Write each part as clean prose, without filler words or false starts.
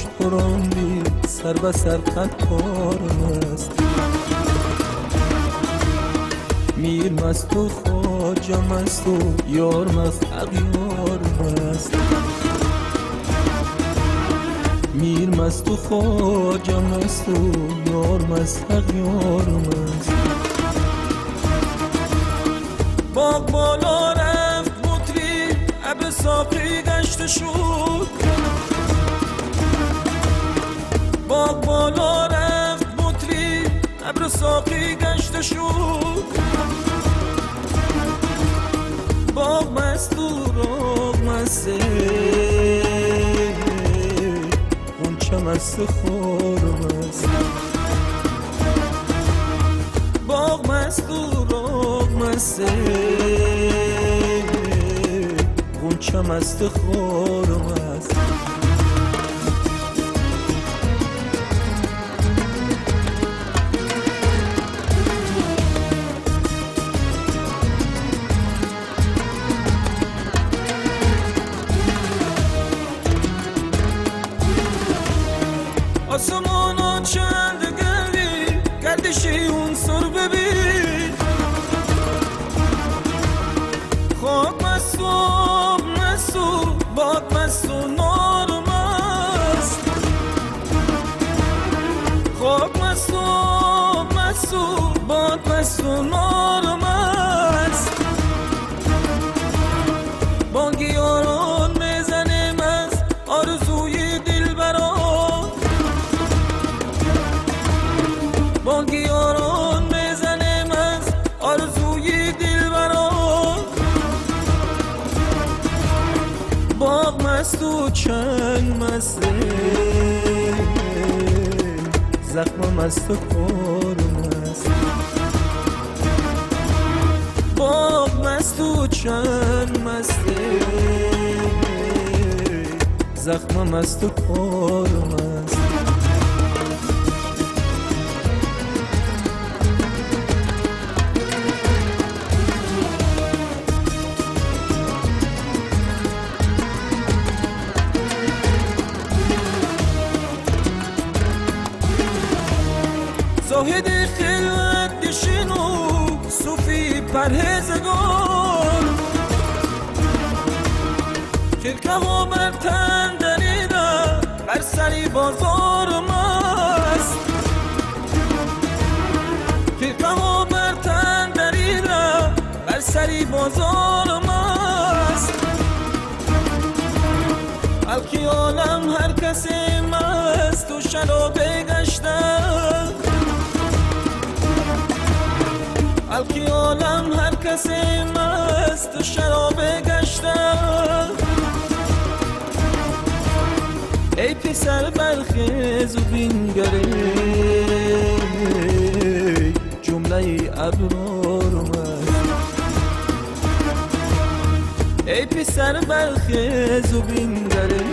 پشت براندی سر به سر قطارم است. میر مست و خواجه مست و یار مست اغیارم است. میر مست و خواجه مست و یار مست اغیارم است. باغ بالا رفت مطری اب ساقی گشت شد. باغ بالا رفت مطری ابر ساقی گشت شد. باغ مست و راغ مسته غنچه مست خورم است. باغ مست و راغ مسته غنچه مست خورم است. آسمانا چند گردی گردشی اون سر ببین. خاک مست و آب مست و باد مست و نارم است. خاک مست و آب مست و باد مست و نارم است. بانگی یاران میزنیم از آرزوی دل بران. بانگی یاران میزنیم از آرزوی دل بران. باغ مست و چنگ مسته زخم مست و خورم است. باغ مست و چنگ مسته زخم مست و خورم است. زاهد خلوت دشین و صوفی پرهیزگار. خرقه ها بر تن دریده بر سری بازارم است. خرقه ها بر تن دریده بر سری بازارم است. الکی عالم هر کسی مست و شرابه گشته. الکی عالم هر کسی مست و شرابه گشته. ای پسر برخیز و بینگره جمله ابرارم است. ای پسر برخیز و بینگره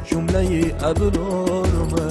جمله ابرارم است.